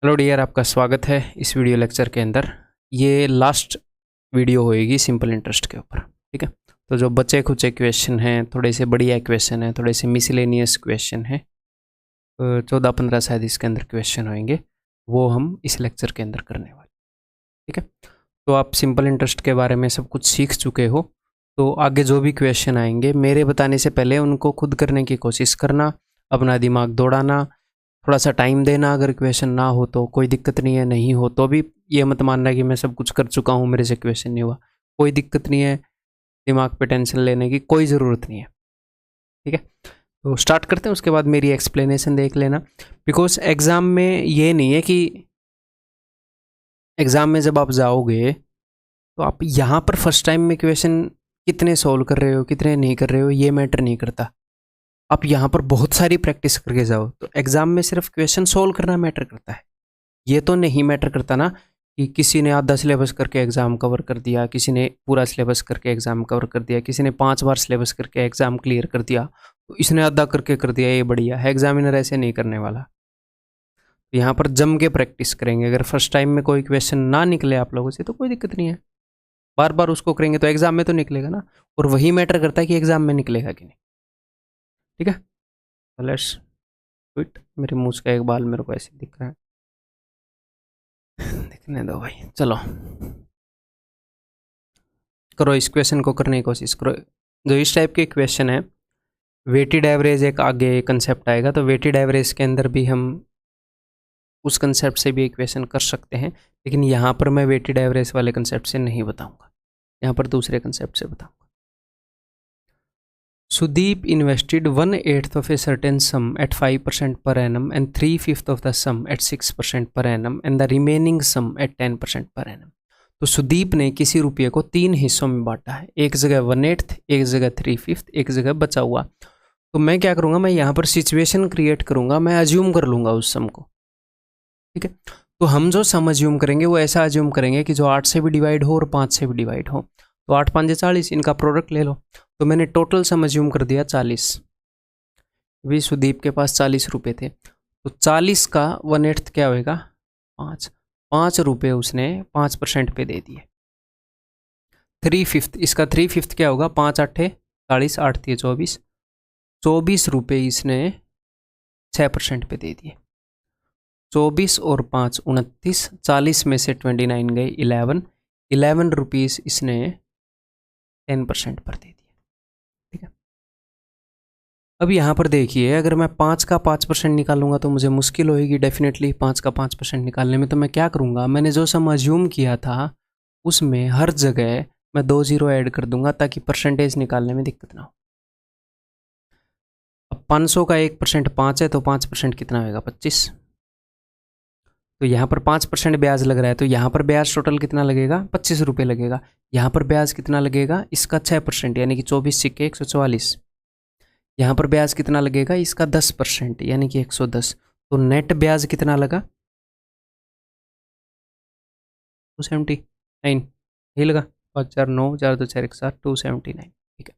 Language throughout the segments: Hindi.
हेलो डियर, आपका स्वागत है इस वीडियो लेक्चर के अंदर। ये लास्ट वीडियो होएगी सिंपल इंटरेस्ट के ऊपर। ठीक है, तो जो बचे खुचे क्वेश्चन हैं, थोड़े से बढ़िया क्वेश्चन हैं, थोड़े से मिसलेनियस क्वेश्चन हैं, 14-15 शायद इसके अंदर क्वेश्चन होंगे, वो हम इस लेक्चर के अंदर करने वाले। ठीक है, तो आप सिंपल इंटरेस्ट के बारे में सब कुछ सीख चुके हो, तो आगे जो भी क्वेश्चन आएंगे मेरे बताने से पहले उनको खुद करने की कोशिश करना, अपना दिमाग दौड़ाना, थोड़ा सा टाइम देना। अगर क्वेश्चन ना हो तो कोई दिक्कत नहीं है, नहीं हो तो भी ये मत मानना कि मैं सब कुछ कर चुका हूँ, मेरे से क्वेश्चन नहीं हुआ। कोई दिक्कत नहीं है, दिमाग पे टेंशन लेने की कोई ज़रूरत नहीं है। ठीक है, तो स्टार्ट करते हैं, उसके बाद मेरी एक्सप्लेनेशन देख लेना। बिकॉज एग्ज़ाम में ये नहीं है कि एग्ज़ाम में जब आप जाओगे तो आप यहाँ पर फर्स्ट टाइम में क्वेश्चन कितने सोल्व कर रहे हो, कितने नहीं कर रहे हो, ये मैटर नहीं करता। आप यहाँ पर बहुत सारी प्रैक्टिस करके जाओ तो एग्ज़ाम में सिर्फ क्वेश्चन सोल्व करना मैटर करता है। ये तो नहीं मैटर करता ना कि किसी ने आधा सिलेबस करके एग्ज़ाम कवर कर दिया, किसी ने पूरा सिलेबस करके एग्ज़ाम कवर कर दिया, किसी ने 5 बार सिलेबस करके एग्ज़ाम क्लियर कर दिया, तो इसने आधा करके कर दिया, ये बढ़िया है। एग्जामिनर ऐसे नहीं करने वाला। तो यहाँ पर जम के प्रैक्टिस करेंगे। अगर फर्स्ट टाइम में कोई क्वेश्चन ना निकले आप लोगों से तो कोई दिक्कत नहीं है, बार बार उसको करेंगे तो एग्ज़ाम में तो निकलेगा ना। और वही मैटर करता है कि एग्ज़ाम में निकलेगा कि नहीं। ठीक है, लेट्स क्विट। मेरे मुँह का एक बाल मेरे को ऐसे दिख रहा है, दिखने दो भाई। चलो करो, इस क्वेश्चन को करने की कोशिश करो। जो इस टाइप के क्वेश्चन है, वेटेड एवरेज एक आगे कंसेप्ट आएगा, तो वेटेड एवरेज के अंदर भी हम उस कंसेप्ट से भी एक क्वेश्चन कर सकते हैं, लेकिन यहाँ पर मैं वेटेड एवरेज वाले कंसेप्ट से नहीं बताऊंगा, यहाँ पर दूसरे कंसेप्ट से बताऊंगा। Sudeep invested 1/8 of a certain sum at 5% per annum and 3/5 of the sum at 6% per annum and the remaining sum at 10% per annum। तो सुदीप ने किसी रुपये को 3 हिस्सों में बांटा है, एक जगह 1/8, एक जगह 3/5, एक जगह बचा हुआ। तो मैं क्या करूँगा, मैं यहाँ पर सिचुएशन क्रिएट करूँगा, मैं अज्यूम कर लूँगा उस सम को। ठीक है, तो हम जो सम अज्यूम करेंगे वो ऐसा अज्यूम करेंगे कि जो 8 से भी डिवाइड हो और 5 से भी डिवाइड हो। तो 8 5 40, इनका प्रोडक्ट ले लो। तो मैंने टोटल सम अज्यूम कर दिया 40। भी सुदीप के पास 40 रुपये थे, तो 40 का 1/8 क्या होएगा, 5 रुपये उसने 5% पे दे दिए। 3/5, इसका 3/5 क्या होगा, 5 8 40, 8 दिए 24, 24 रुपये इसने 6% पे दे दिए। 24 और 5 29, 40 में से 29 गए 11 रुपीज़ इसने 10% पर दे दिए। ठीक है, अब यहाँ पर देखिए, अगर मैं 5 का 5% निकालूंगा तो मुझे मुश्किल होगी डेफिनेटली 5 का 5% निकालने में। तो मैं क्या करूँगा, मैंने जो सम अज्यूम किया था उसमें हर जगह मैं 2 0 ऐड कर दूंगा ताकि परसेंटेज निकालने में दिक्कत ना हो। अब 500 का 1% 5 है, तो 5% कितना होगा, 25। तो यहाँ पर 5% ब्याज लग रहा है, तो यहाँ पर ब्याज टोटल कितना लगेगा, 25 रुपये लगेगा। यहाँ पर ब्याज कितना लगेगा, इसका 6% यानी कि 24 सिक्के 144। यहाँ पर ब्याज कितना लगेगा, इसका 10% यानी कि 110। तो नेट ब्याज कितना लगा, 279। यही लगा, 5 4 9 4 2 4 1 7, 279। ठीक है,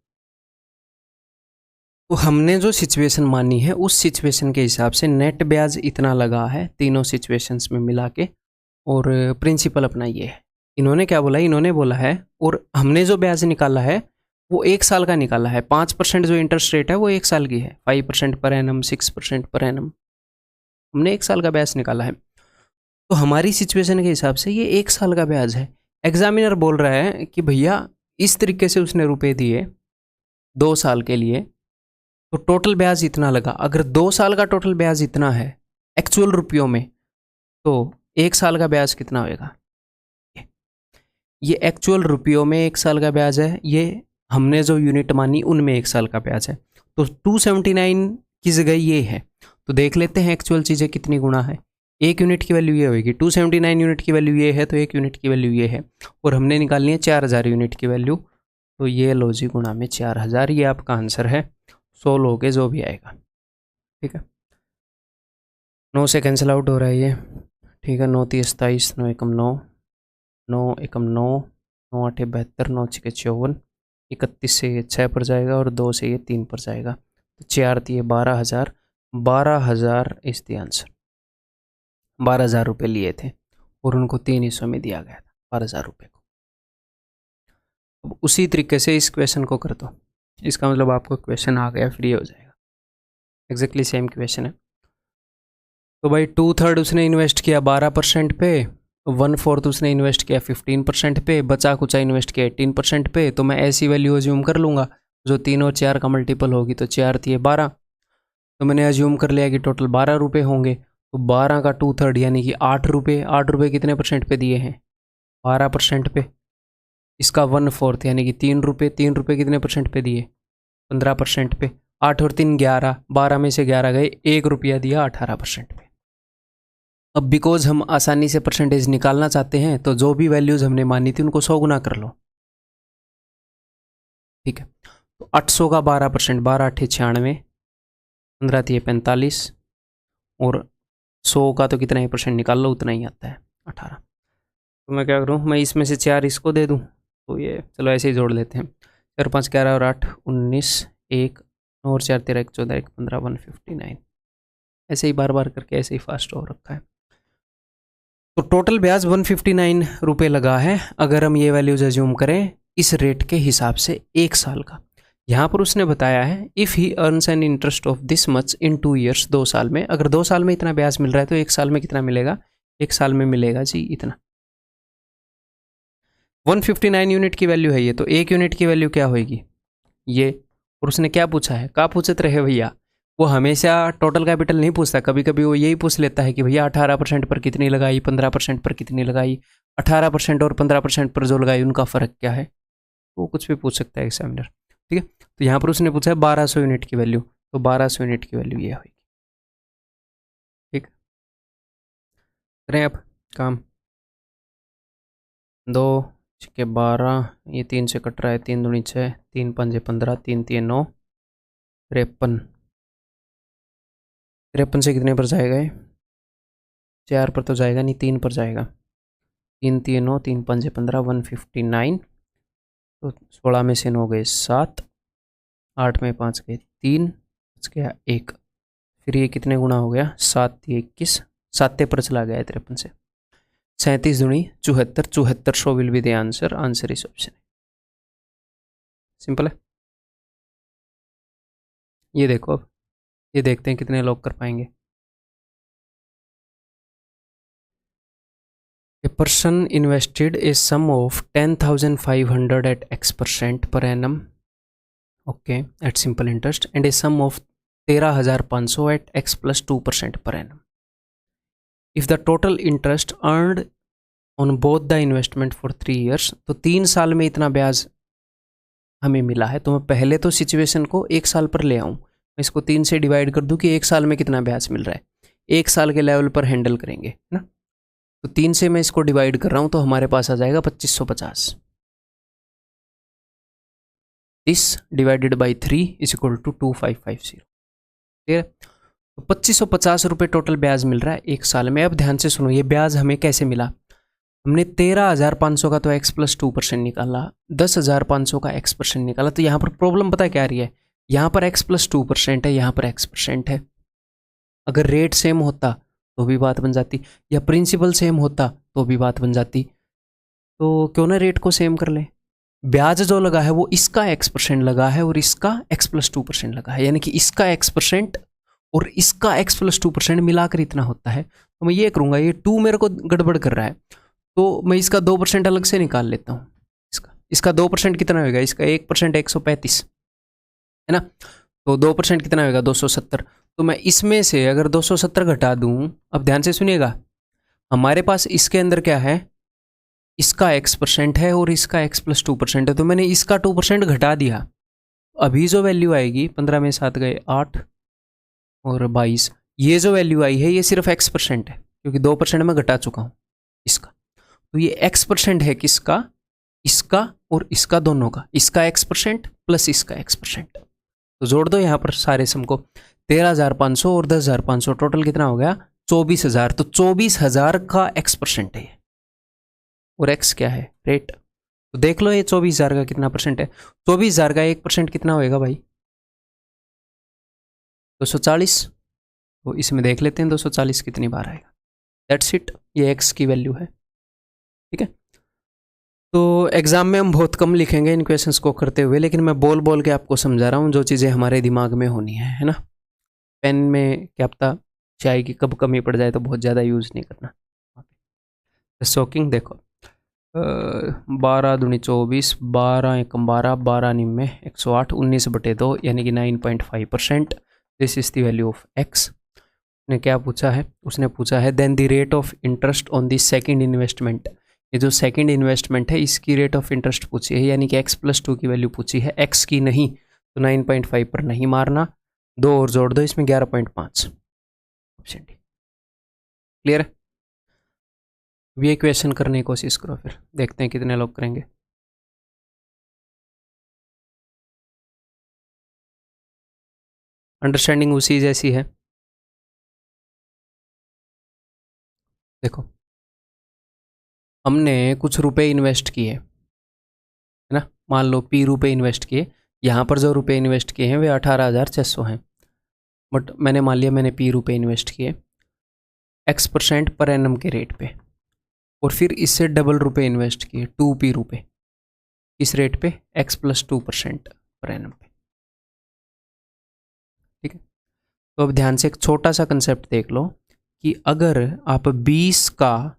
तो हमने जो सिचुएशन मानी है उस सिचुएशन के हिसाब से नेट ब्याज इतना लगा है तीनों सिचुएशंस में मिला के। और प्रिंसिपल अपना ये है, इन्होंने क्या बोला, इन्होंने बोला है, और हमने जो ब्याज निकाला है वो 1 साल का निकाला है। 5% जो इंटरेस्ट रेट है वो 1 साल की है, 5% पर एनम, 6% पर एनम, हमने 1 साल का ब्याज निकाला है। तो हमारी सिचुएशन के हिसाब से ये 1 साल का ब्याज है। एग्जामिनर बोल रहा है कि भैया इस तरीके से उसने रुपए दिए 2 साल के लिए, तो टोटल ब्याज इतना लगा। अगर 2 साल का टोटल ब्याज इतना है एक्चुअल रुपयों में, तो 1 साल का ब्याज कितना होएगा। ये एक्चुअल रुपयों में 1 साल का ब्याज है, ये हमने जो यूनिट मानी उनमें 1 साल का ब्याज है। तो 279 की जगह ये है। तो देख लेते हैं एक्चुअल चीज़ें कितनी गुना है। 1 यूनिट की वैल्यू ये होगी, 279 यूनिट की वैल्यू ये है, तो 1 यूनिट की वैल्यू ये है। और हमने निकालनी है 4000 यूनिट की वैल्यू, तो ये लो जी गुणा में 4000, ये आपका आंसर है। 100 लोगे जो भी आएगा। ठीक है, 9 से कैंसिल आउट हो रहा है ये। ठीक है, 9 3 27, 9 एकम 9, 9 एकम 9, 9 8 72, 9 6 54, 31 से ये 6 पर जाएगा और 2 से ये 3 पर जाएगा, तो 4 दिए 12,000, 12,000 इज द आंसर। 12,000 रुपये लिए थे और उनको 3 हिस्सों में दिया गया था 12,000 रुपये को। अब उसी तरीके से इस क्वेश्चन को कर दो, इसका मतलब आपको क्वेश्चन आ गया, फ्री हो जाएगा। एग्जैक्टली सेम क्वेश्चन है। तो भाई 2/3 उसने इन्वेस्ट किया 12% पे, 1/4 उसने इन्वेस्ट किया 15% पे, बचा कुचा इन्वेस्ट किया 18% पे। तो मैं ऐसी वैल्यू अज्यूम कर लूँगा जो 3 और 4 का मल्टीपल होगी, तो 4 थी 12, तो मैंने अज्यूम कर लिया कि टोटल 12 रुपये होंगे। तो 12 का 2/3 यानी कि 8 रुपये। 8 रुपये कितने परसेंट पे दिए हैं? 12% पे। इसका 1/4 यानी कि 3 रुपये। 3 रुपये कितने परसेंट पे दिए? 15% पे। 8 और 3 11, 12 में से 11 गए, 1 रुपया दिया 18% पे। अब बिकॉज हम आसानी से परसेंटेज निकालना चाहते हैं तो जो भी वैल्यूज हमने मानी थी उनको 100 गुना कर लो, ठीक है। तो 800 का 12%, 12 8 96, 15 थी 45, और 100 का तो कितना ही परसेंट निकाल लो, उतना ही आता है 18। तो मैं क्या करूँ, मैं इसमें से 4 इसको दे दूँ, तो ये चलो ऐसे ही जोड़ लेते हैं। 4 5 11 और 8 19, 1 और 4 13 1 14 1 15 159। ऐसे ही बार बार करके ऐसे ही फास्ट हो रखा है। तो टोटल ब्याज 159 रुपये लगा है अगर हम ये वैल्यूज एज्यूम करें इस रेट के हिसाब से 1 साल का। यहाँ पर उसने बताया है if he earns an interest of this much in 2 years, 2 साल में। अगर 2 साल में इतना ब्याज मिल रहा है तो 1 साल में कितना मिलेगा? 1 साल में मिलेगा जी इतना। 159 यूनिट की वैल्यू है ये, तो 1 यूनिट की वैल्यू क्या होगी? ये। और उसने क्या पूछा है? क्या पूछते रहे भैया, वो हमेशा टोटल कैपिटल नहीं पूछता, कभी कभी वो यही पूछ लेता है कि भैया 18% पर कितनी लगाई, 15% पर कितनी लगाई, 18% और 15% पर जो लगाई उनका फ़र्क क्या है, वो कुछ भी पूछ सकता है एग्जामिनर, ठीक है। तो यहाँ पर उसने पूछा है 1200 यूनिट की वैल्यू, तो 1200 यूनिट की वैल्यू ये होगी, ठीक। करें अब काम। 2 के 12, ये 3 से कट रहा है, 3 दूनी 6, 3 5 15, 3 3 9, 53। 53 से कितने पर जाएगा ये? 4 पर तो जाएगा नहीं, 3 पर जाएगा। 3 3 9, 3 5 15, 159। तो 16 में से 9 गए 7, 8 में 5 गए 3, बच गया 1। फिर ये कितने गुना हो गया? 7 21, 7 पर चला गया 53 से। 37 दूनी 74, 7400 will be the answer. Answer इस ऑप्शन। सिंपल है। ये देखो, अब ये देखते हैं कितने लोग कर पाएंगे। A person invested a sum of 10,500 at X% per annum, okay, at simple interest, and a sum of 13,500 at X plus 2% per annum. If the total interest earned on both the investment for 3 years, तो 3 साल में इतना ब्याज हमें मिला है, तो मैं पहले तो सिचुएशन को 1 साल पर ले आऊँ, मैं इसको 3 से डिवाइड कर दूँ कि 1 साल में कितना ब्याज मिल रहा है, 1 साल के लेवल पर हैंडल करेंगे, है ना। तो 3 से मैं इसको डिवाइड कर रहा हूँ, तो हमारे पास आ जाएगा 2550। This divided by 3 is equal to 2550, ठीक है। तो 2550 रुपये टोटल ब्याज मिल रहा है 1 साल में। अब ध्यान से सुनो, ये ब्याज हमें कैसे मिला? हमने 13,500 का तो एक्स प्लस 2% निकाला, 10,500 का x% निकाला। तो यहाँ पर प्रॉब्लम पता है क्या आ रही है? यहाँ पर x प्लस 2% है, यहाँ पर x% है। अगर रेट सेम होता तो भी बात बन जाती, या प्रिंसिपल सेम होता तो भी बात बन जाती। तो क्यों ना रेट को सेम कर ले। ब्याज जो लगा है वो इसका x% लगा है और इसका x प्लस 2% लगा है, यानी कि इसका x% और इसका x प्लस 2% मिलाकर इतना होता है। तो मैं ये करूँगा, ये 2 मेरे को गड़बड़ कर रहा है, तो मैं इसका 2% अलग से निकाल लेता हूँ। इसका 2% कितना होगा? इसका 1% 135 है ना। तो 2% कितना होगा? 270। तो मैं इसमें से अगर 270 घटा दूँ, अब ध्यान से सुनिएगा, हमारे पास इसके अंदर क्या है? इसका x% है और इसका x प्लस 2% है, तो मैंने इसका 2% घटा दिया। अभी जो वैल्यू आएगी, 15 में 7 गए 8 और 22, ये जो वैल्यू आई है ये सिर्फ x% है, क्योंकि 2% मैं घटा चुका हूँ इसका। तो ये x% है किसका? इसका और इसका, दोनों का। इसका x% प्लस इसका x%। तो जोड़ दो यहाँ पर सारे सम को, 13,500 और 10,500, टोटल कितना हो गया? 24,000। तो 24,000 का x% है, और x क्या है? रेट। तो देख लो ये 24,000 का कितना परसेंट है। 24,000 का 1% कितना होएगा भाई? 240। तो इसमें देख लेते हैं 240 कितनी बार आएगा। दैट्स इट, ये एक्स की वैल्यू है। ठीक है, तो एग्ज़ाम में हम बहुत कम लिखेंगे इन क्वेश्चंस को करते हुए, लेकिन मैं बोल बोल के आपको समझा रहा हूँ जो चीज़ें हमारे दिमाग में होनी है ना। पेन में क्या पता चाय की कब कमी पड़ जाए तो बहुत ज़्यादा यूज़ नहीं करना। शॉकिंग देखो, 12×2 = 24, 12×1 = 12, 12×9 = 108, 19/2 यानी कि 9.5%। This is the value of X. ने क्या पूछा है, उसने पूछा है then the rate of interest on the second investment. ये जो सेकंड इन्वेस्टमेंट है इसकी रेट ऑफ इंटरेस्ट पूछी है, यानी कि x+2 की वैल्यू पूछी है, x की नहीं। तो 9.5 पर नहीं मारना, 2 और जोड़ दो इसमें 11.5, ऑप्शन डी। क्लियर है? ये क्वेश्चन करने की कोशिश करो, फिर देखते हैं कितने लोग करेंगे। अंडरस्टैंडिंग उसी जैसी है। देखो, हमने कुछ रुपए इन्वेस्ट किए, है ना, मान लो P रुपए इन्वेस्ट किए। यहाँ पर जो रुपए इन्वेस्ट किए हैं वे 18,600 हैं, बट मैंने मान लिया मैंने P रुपए इन्वेस्ट किए X% पर एनम के रेट पे, और फिर इससे डबल रुपए इन्वेस्ट किए 2P रुपए, इस रेट पे X+2% पर एनम पे। ठीक है, तो अब ध्यान से एक छोटा सा कंसेप्ट देख लो कि अगर आप 20 का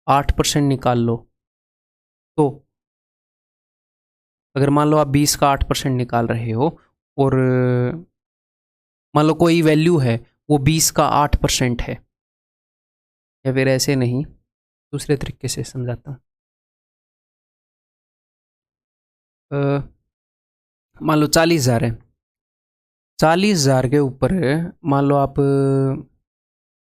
8% निकाल लो, तो अगर मान लो आप 20 का 8% निकाल रहे हो और मान लो कोई वैल्यू है वो 20 का 8% है, या फिर ऐसे नहीं, दूसरे तरीके से समझाता हूँ। मान लो 40,000 है, 40,000 के ऊपर मान लो आप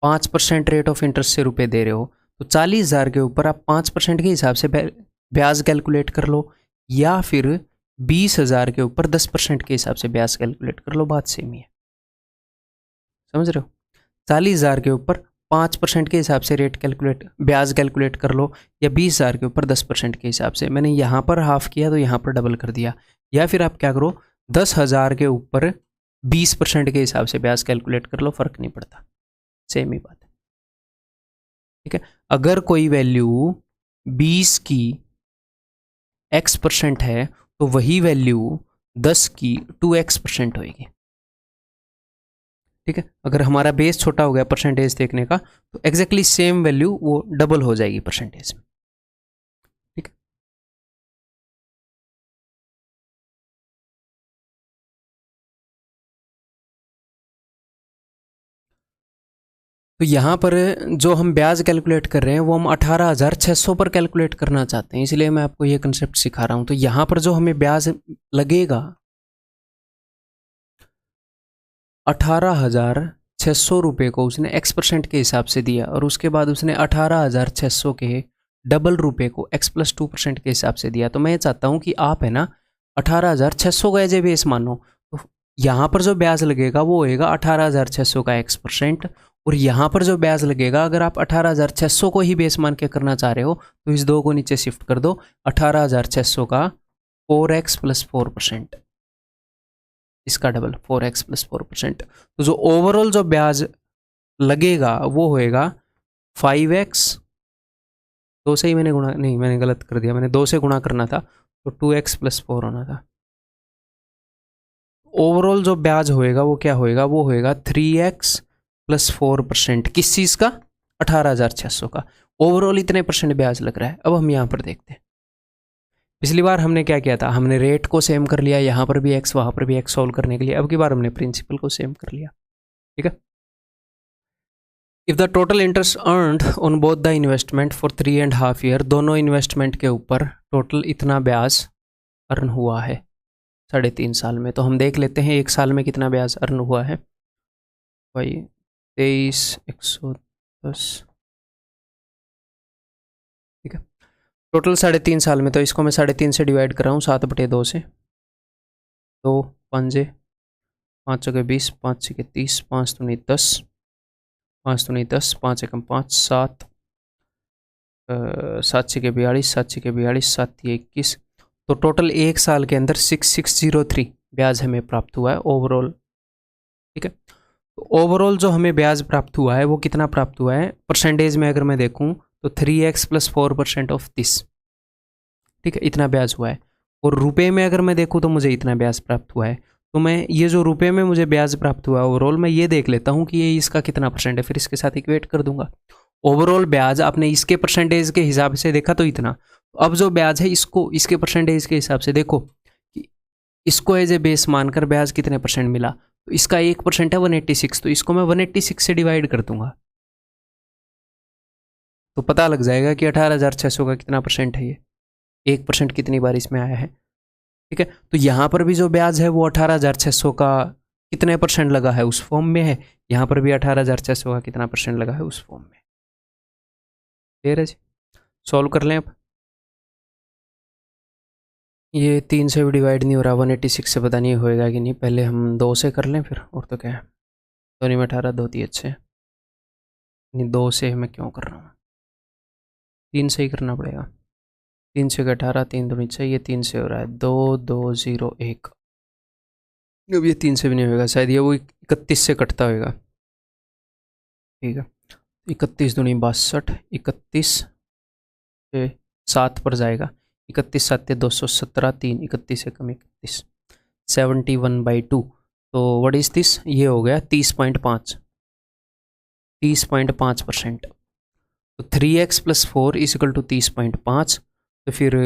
5% रेट ऑफ इंटरेस्ट से रुपए दे रहे हो, तो 40,000 के ऊपर आप 5% के हिसाब से ब्याज कैलकुलेट कर लो, या फिर 20,000 के ऊपर 10% के हिसाब से ब्याज कैलकुलेट कर लो, बात सेम ही है। समझ रहे हो? 40,000 के ऊपर 5% के हिसाब से रेट कैलकुलेट ब्याज कैलकुलेट कर लो, या 20,000 के ऊपर 10% के हिसाब से। मैंने यहाँ पर हाफ किया तो यहाँ पर डबल कर दिया, या फिर आप क्या करो 10,000 के ऊपर 20% के हिसाब से ब्याज कैलकुलेट कर लो, फर्क नहीं पड़ता, सेम ही बात है। ठीक है, अगर कोई वैल्यू 20 की x% है तो वही वैल्यू 10 की 2x% होगी। ठीक है, अगर हमारा बेस छोटा हो गया परसेंटेज देखने का, तो एग्जैक्टली सेम वैल्यू वो डबल हो जाएगी परसेंटेज में। ठीक है, तो यहाँ पर जो हम ब्याज कैलकुलेट कर रहे हैं वो हम 18,600 पर कैलकुलेट करना चाहते हैं, इसलिए मैं आपको ये कंसेप्ट सिखा रहा हूँ। तो यहाँ पर जो हमें ब्याज लगेगा 18,600 रुपये को उसने x% के हिसाब से दिया, और उसके बाद उसने 18,600 के डबल रुपये को x+2% के हिसाब से दिया। तो मैं चाहता हूँ कि आप है ना 18,600 का एज ए बेस मानो, तो यहाँ पर जो ब्याज लगेगा वो होएगा 18,600 का x%, और यहाँ पर जो ब्याज लगेगा, अगर आप 18,600 को ही बेस मान के करना चाह रहे हो तो इस दो को नीचे शिफ्ट कर दो, 18,600 का 4x + 4%, इसका डबल 4x + 4%। तो जो ओवरऑल जो ब्याज लगेगा वो होएगा 5x, 2 से ही मैंने गुणा, नहीं मैंने गलत कर दिया, मैंने 2 से गुणा करना था, तो 2x + 4 होना था। ओवरऑल जो ब्याज होएगा वो क्या होएगा, वो होएगा 3x + 4%। किस चीज़ का? 18,600 का। ओवरऑल इतने परसेंट ब्याज लग रहा है। अब हम यहाँ पर देखते हैं, पिछली बार हमने क्या किया था, हमने रेट को सेम कर लिया, यहाँ पर भी x वहाँ पर भी x सॉल्व करने के लिए। अब की बार हमने प्रिंसिपल को सेम कर लिया। ठीक है, if the total interest earned on both the investment for 3.5 year, दोनों इन्वेस्टमेंट के ऊपर टोटल इतना ब्याज अर्न हुआ है 3.5 साल में। तो हम देख लेते हैं एक साल में कितना ब्याज अर्न हुआ है। भाई 23,110, ठीक है, टोटल 3.5 साल में। तो इसको मैं 3.5 से डिवाइड कर रहा हूँ 7/2 से, 2 5 5 × 20, 5 × 30, 5 दूनी 10, 5 दूनी 10, 5 × 5 7, 7 × 42, 7 × 42, 7 × 21। तो टोटल एक साल के अंदर 6603 ब्याज हमें प्राप्त हुआ है ओवरऑल। ठीक है, तो ओवरऑल जो हमें ब्याज प्राप्त हुआ है वो कितना प्राप्त हुआ है, परसेंटेज में अगर मैं देखूँ तो 3x + 4% ऑफ दिस, ठीक है, इतना ब्याज हुआ है। और रुपए में अगर मैं देखूँ तो मुझे इतना ब्याज प्राप्त हुआ है। तो मैं ये जो रुपए में मुझे ब्याज प्राप्त हुआ है ओवरऑल, मैं ये देख लेता हूँ कि ये इसका कितना परसेंट है, फिर इसके साथ इक्वेट कर दूंगा। ओवरऑल ब्याज आपने इसके परसेंटेज के हिसाब से देखा तो इतना, अब जो ब्याज है इसको इसके परसेंटेज के हिसाब से देखो कि इसको एज ए बेस मानकर ब्याज कितने परसेंट मिला, तो इसका 1% है 186, तो इसको मैं 186 से डिवाइड कर दूंगा तो पता लग जाएगा कि 18,600 का कितना परसेंट है, ये 1% कितनी बार इसमें आया है, ठीक है। तो यहाँ पर भी जो ब्याज है वो 18,600 का कितने परसेंट लगा है उस फॉर्म में है, यहाँ पर भी 18,600 का कितना परसेंट लगा है उस फॉर्म में। क्लियर है जी, सॉल्व कर लें अब। ये 3 से भी डिवाइड नहीं हो रहा, 186 से पता नहीं होएगा कि नहीं, पहले हम 2 से कर लें फिर, और तो क्या है, दोनों में 18 2 3 अच्छे, नहीं 2 से मैं क्यों कर रहा हूँ, 3 से ही करना पड़ेगा। 3 से 18, 3 दूनी चाहिए, ये 3 से हो रहा है 2 2 0 1, अब ये 3 से भी नहीं होगा शायद, ये वो 31 से कटता होगा, ठीक है। 31 दूनी 62, 31 से 7 पर जाएगा, 31 7 217, 3 31 से कम 31, 71/2, तो व्हाट इज दिस, ये हो गया 30.5, 30.5%। तो 3x + 4 = 30.5, तो फिर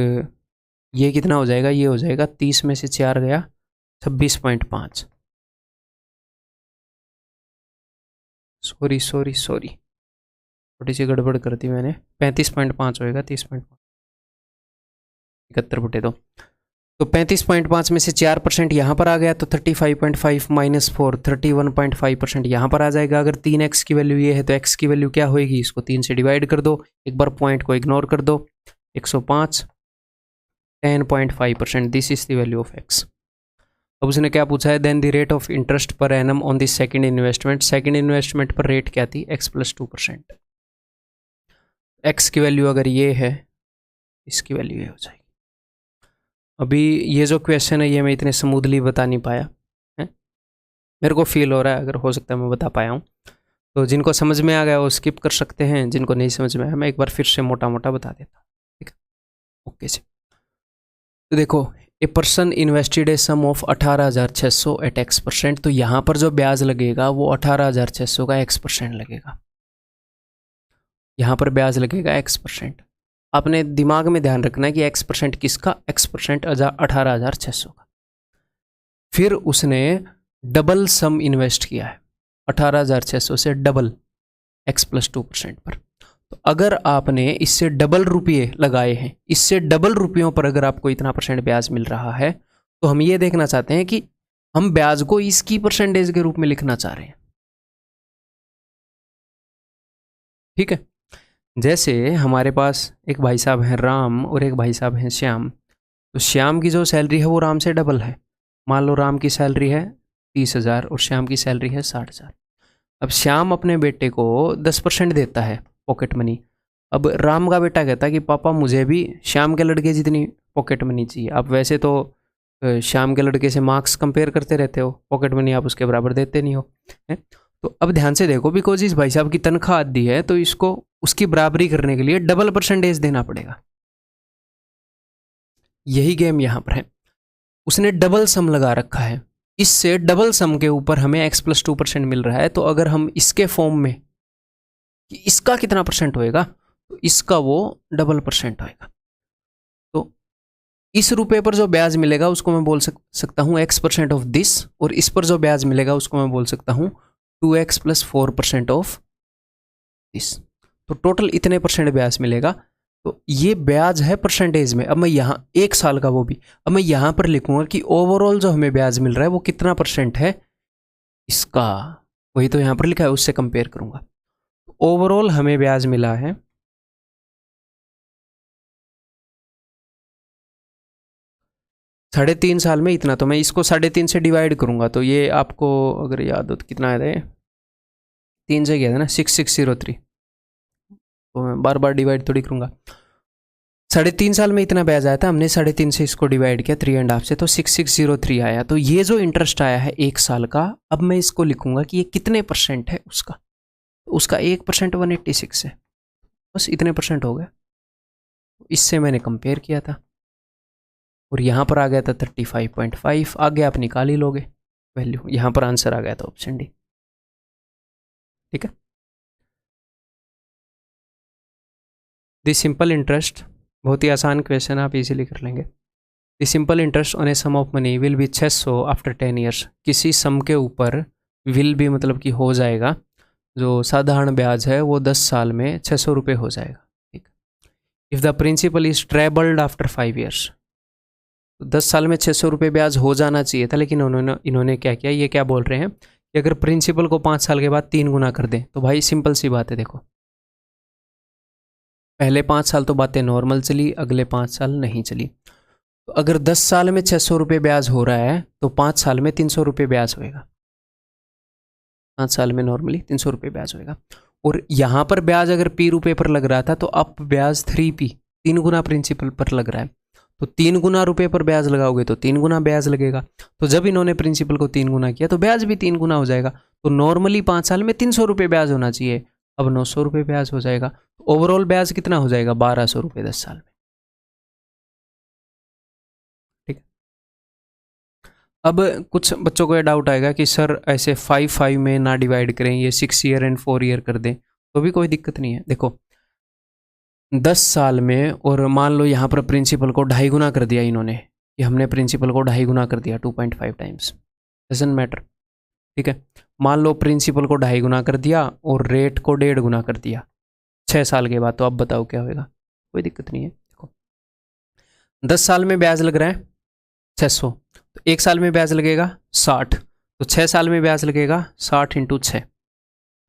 ये कितना हो जाएगा, ये हो जाएगा 30 में से 4 गया 26.5, सॉरी थोड़ी सी गड़बड़ कर दी मैंने, 35.5 होएगा, 30.71/2, तो 35.5 में से 4% यहाँ पर आ गया, तो 35.5 - 4 31.5% यहाँ पर आ जाएगा। अगर 3x की वैल्यू ये है तो x की वैल्यू क्या होएगी, इसको 3 से डिवाइड कर दो, एक बार पॉइंट को इग्नोर कर दो, 105, 10.5%, this is the value of x। अब उसने क्या पूछा है, then the rate of interest per annum on the second investment, second investment पर रेट क्या थी, x + 2%। x की वैल्यू अगर ये है, इसकी वैल्यू ये हो जाएगी। अभी ये जो क्वेश्चन है ये मैं इतने स्मूथली बता नहीं पाया है, मेरे को फील हो रहा है, अगर हो सकता है मैं बता पाया हूँ, तो जिनको समझ में आ गया वो स्किप कर सकते हैं, जिनको नहीं समझ में आया मैं एक बार फिर से मोटा मोटा बता देता, ठीक है, ओके जी। तो देखो, a person invested a sum of 18,600 at x%, तो यहाँ पर जो ब्याज लगेगा वो 18,600 का x% लगेगा, यहाँ पर ब्याज लगेगा x%। आपने दिमाग में ध्यान रखना है कि x% किसका, x% 18,600 का। फिर उसने डबल सम इन्वेस्ट किया है 18,600 से डबल x + 2% पर, तो अगर आपने इससे डबल रुपये लगाए हैं, इससे डबल रुपयों पर अगर आपको इतना % ब्याज मिल रहा है, तो हम ये देखना चाहते हैं कि हम ब्याज को इसकी परसेंटेज के रूप में लिखना चाह रहे हैं, ठीक है। जैसे हमारे पास एक भाई साहब हैं राम और एक भाई साहब हैं श्याम, तो श्याम की जो सैलरी है वो राम से डबल है, मान लो राम की सैलरी है 30,000 और श्याम की सैलरी है 60,000। अब श्याम अपने बेटे को 10% देता है पॉकेट मनी, अब राम का बेटा कहता है कि पापा मुझे भी श्याम के लड़के जितनी पॉकेट मनी चाहिए। आप वैसे तो श्याम के लड़के से मार्क्स कंपेयर करते रहते हो, पॉकेट मनी आप उसके बराबर देते नहीं हो, है? तो अब ध्यान से देखो, बिकॉज इस भाई साहब की तनख्वाह आधी है, तो इसको उसकी बराबरी करने के लिए डबल परसेंटेज देना पड़ेगा, यही गेम यहाँ पर है। उसने डबल सम लगा रखा है, इससे डबल सम के ऊपर हमें x + 2% मिल रहा है, तो अगर हम इसके फॉर्म में कि इसका कितना % होएगा, तो इसका वो डबल % होएगा। तो इस रुपए पर जो ब्याज मिलेगा उसको मैं बोल सकता हूँ x% ऑफ दिस, और इस पर जो ब्याज मिलेगा उसको मैं बोल सकता हूँ 2x + 4% ऑफ दिस, तो टोटल इतने % ब्याज मिलेगा। तो ये ब्याज है परसेंटेज में। अब मैं यहाँ 1 साल का वो भी, अब मैं यहाँ पर लिखूंगा कि ओवरऑल जो हमें ब्याज मिल रहा है वो कितना % है इसका, वही तो यहाँ पर लिखा है, उससे कंपेयर करूंगा। ओवरऑल हमें ब्याज मिला है 3.5 साल में इतना, तो मैं इसको 3.5 से डिवाइड करूंगा, तो ये आपको अगर याद हो तो कितना आया था, 3 से गया था ना 6603, तो मैं बार बार डिवाइड थोड़ी करूंगा। 3.5 साल में इतना ब्याज आया था, हमने 3.5 से इसको डिवाइड किया 3.5 से, तो 6603 आया। तो ये जो इंटरेस्ट आया है 1 साल का, अब मैं इसको लिखूंगा कि ये कितने परसेंट है उसका। तो उसका 1% 186 है, बस इतने परसेंट हो गया। इससे मैंने कंपेयर किया था और यहाँ पर आ गया था 35.5। आगे आप निकाल ही लोगे वैल्यू, यहाँ पर आंसर आ गया था ऑप्शन डी। ठीक है। द सिंपल इंटरेस्ट, बहुत ही आसान क्वेश्चन, आप इजीली कर लेंगे। The simple interest on a sum of money will be 600 after 10 years. किसी सम के ऊपर विल भी मतलब कि हो जाएगा, जो साधारण ब्याज है वो 10 साल में 600 रुपये हो जाएगा। ठीक। If the principal is trebled after 5 years, तो 10 साल में 600 रुपये ब्याज हो जाना चाहिए था, लेकिन इन्होंने क्या किया, ये क्या बोल रहे हैं कि अगर प्रिंसिपल को 5 साल के बाद 3 गुना कर दें। तो भाई सिंपल सी बात है, देखो पहले 5 साल तो बातें नॉर्मल चली, अगले 5 साल नहीं चली। तो अगर 10 साल में 600 रुपये ब्याज हो रहा है तो 5 साल में 300 रुपये ब्याज होएगा। 5 साल में नॉर्मली 300 रुपये ब्याज होएगा। और यहाँ पर ब्याज अगर पी रुपये पर लग रहा था तो अब ब्याज 3p, 3 गुना प्रिंसिपल पर लग रहा है। तो 3 गुना रुपये पर ब्याज लगाओगे तो 3 गुना ब्याज लगेगा। तो जब इन्होंने प्रिंसिपल को 3 गुना किया तो ब्याज भी 3 गुना हो जाएगा। तो नॉर्मली 5 साल में 300 रुपये ब्याज होना चाहिए, अब 900 रुपये ब्याज हो जाएगा। तो ओवरऑल ब्याज कितना हो जाएगा, 1200 रुपये 10 साल में। ठीक। अब कुछ बच्चों को यह डाउट आएगा कि सर ऐसे 5 में ना डिवाइड करें, ये 6 ईयर एंड 4 ईयर कर दें, तो भी कोई दिक्कत नहीं है। देखो 10 साल में, और मान लो यहाँ पर प्रिंसिपल को 2.5 गुना कर दिया इन्होंने, कि हमने प्रिंसिपल को 2.5 गुना कर दिया 2.5 टाइम्स, डजंट मैटर। ठीक है। मान लो प्रिंसिपल को 2.5 गुना कर दिया और रेट को 1.5 गुना कर दिया 6 साल के बाद, तो अब बताओ क्या होगा। कोई दिक्कत नहीं है। देखो 10 साल में ब्याज लग रहा है 600, तो 1 साल में ब्याज लगेगा 60, तो 6 साल में ब्याज लगेगा 60 × 6।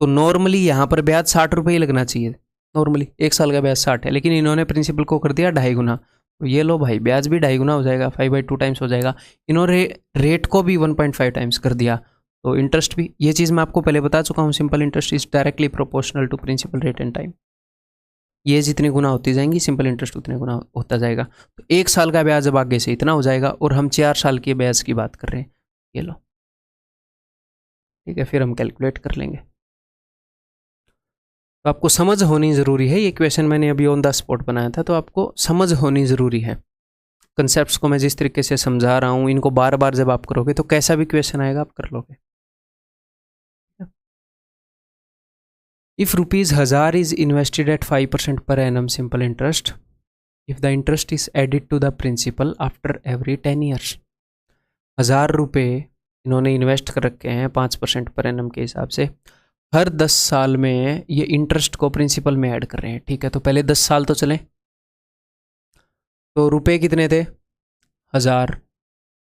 तो नॉर्मली यहाँ पर ब्याज 60 रुपये ही लगना चाहिए, नॉर्मली 1 साल का ब्याज 60 है, लेकिन इन्होंने प्रिंसिपल को कर दिया 2.5 गुना। तो ये लो भाई, ब्याज भी 2.5 गुना हो जाएगा, 5/2 टाइम्स हो जाएगा। इन्होंने रेट को भी 1.5 टाइम्स कर दिया, तो इंटरेस्ट भी, ये चीज़ मैं आपको पहले बता चुका हूँ, simple interest is directly proportional to principal rate and time. ये जितनी गुना होती जाएंगी सिंपल इंटरेस्ट उतने गुना होता जाएगा। तो 1 साल का ब्याज अब आगे से इतना हो जाएगा, और हम 4 साल के ब्याज की बात कर रहे हैं। ये लो, ठीक है, फिर हम कैलकुलेट कर लेंगे। तो आपको समझ होनी ज़रूरी है, ये क्वेश्चन मैंने अभी ऑन द स्पॉट बनाया था, तो आपको समझ होनी ज़रूरी है। कंसेप्ट्स को मैं जिस तरीके से समझा रहा हूँ, इनको बार बार जब आप करोगे तो कैसा भी क्वेश्चन आएगा आप कर लोगे। If ₹1000 is invested at 5% per annum simple interest, if the interest is added to the principal after every 10 years. 1000 रुपये इन्होंने इन्वेस्ट कर रखे हैं 5% पर एनम के हिसाब से, हर 10 साल में ये इंटरेस्ट को प्रिंसिपल में ऐड कर रहे हैं। ठीक है, तो पहले 10 साल तो चलें, तो रुपए कितने थे 1000,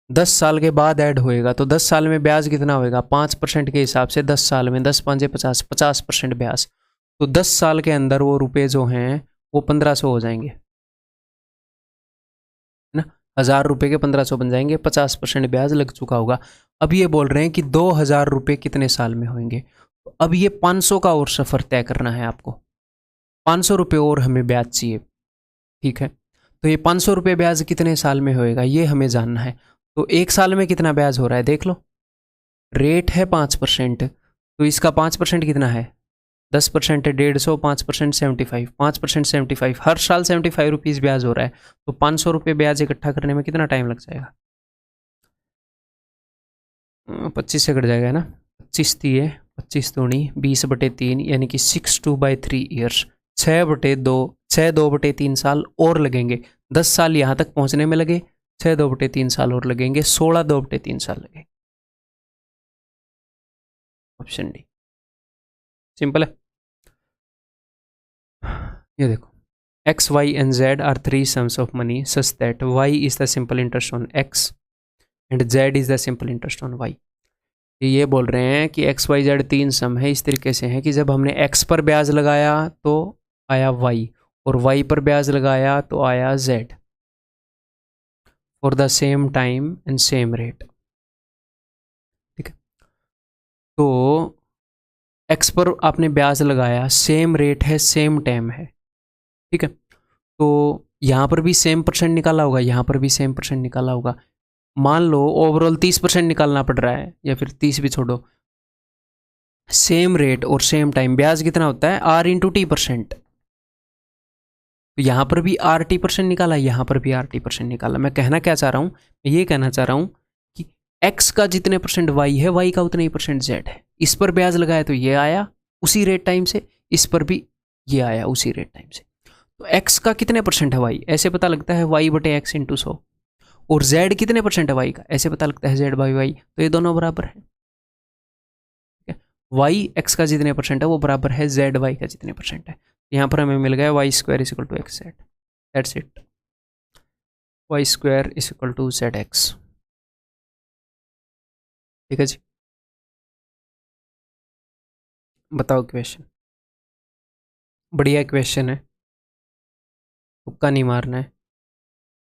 10 साल के बाद ऐड होएगा, तो 10 साल में ब्याज कितना होएगा 5% के हिसाब से, 10 साल में 10 5 50, 50% ब्याज। तो 10 साल के अंदर वो रुपए जो हैं वो 1500 हो जाएंगे, है ना। 1000 रुपये के 1500 बन जाएंगे, 50% ब्याज लग चुका होगा। अब ये बोल रहे हैं कि 2000 रुपये कितने साल में होंगे। तो अब ये 500 का और सफ़र तय करना है आपको, 500 रुपये और हमें ब्याज चाहिए। ठीक है, तो ये 500 रुपये ब्याज कितने साल में होएगा ये हमें जानना है। तो 1 साल में कितना ब्याज हो रहा है देख लो, रेट है 5%, तो इसका 5% कितना है 10% है 150, 5% 75, 5% 75, हर साल 75 रुपीज़ ब्याज हो रहा है। तो 500 रुपये ब्याज इकट्ठा करने में कितना टाइम लग जाएगा, 25 से कट जाएगा, है ना। 25 दिए 25 दूनी 20/3, यानी कि 62/3 ईयर्स, 6/2 साल और लगेंगे। 10 साल यहाँ तक पहुँचने में लगे, 6/2 साल और लगेंगे, 16/2 साल लगेंगे। ऑप्शन डी सिंपल है। ये देखो, x, y and z are 3 sums of money such that y is the simple interest on x and z is the simple interest on y। ये बोल रहे हैं कि x, y, z 3 सम है, इस तरीके से है कि जब हमने x पर ब्याज लगाया तो आया y, और y पर ब्याज लगाया तो आया z, for the same time and same rate. ठीक है, तो x पर आपने ब्याज लगाया, सेम रेट है सेम टाइम है। ठीक है, तो यहाँ पर भी सेम परसेंट निकाला होगा, यहाँ पर भी सेम परसेंट निकाला होगा। मान लो ओवरऑल 30% निकालना पड़ रहा है, या फिर 30 भी छोड़ो, सेम रेट और सेम टाइम, ब्याज कितना होता है R इंटू टी%। तो यहाँ पर भी R टी% निकाला, यहाँ पर भी R टी% निकाला। मैं कहना क्या चाह रहा हूँ, मैं ये कहना चाह रहा हूँ कि X का जितने परसेंट Y है, Y का उतने ही परसेंट Z है। इस पर ब्याज लगाया तो ये आया उसी रेट टाइम से, इस पर भी ये आया उसी रेट टाइम से। तो X का कितने परसेंट है Y, ऐसे पता लगता है Y बटे X इंटू 100। और Z कितने परसेंट है Y का, ऐसे पता लगता है Z बाई Y। तो ये दोनों बराबर है। Y X का जितने परसेंट है वो बराबर है Z Y का जितने परसेंट है। यहाँ पर हमें मिल गया y square is equal to X Z, that's it. y square is equal to Z X. ठीक है जी, बताओ क्वेश्चन। बढ़िया क्वेश्चन है, तुक्का नहीं मारना है।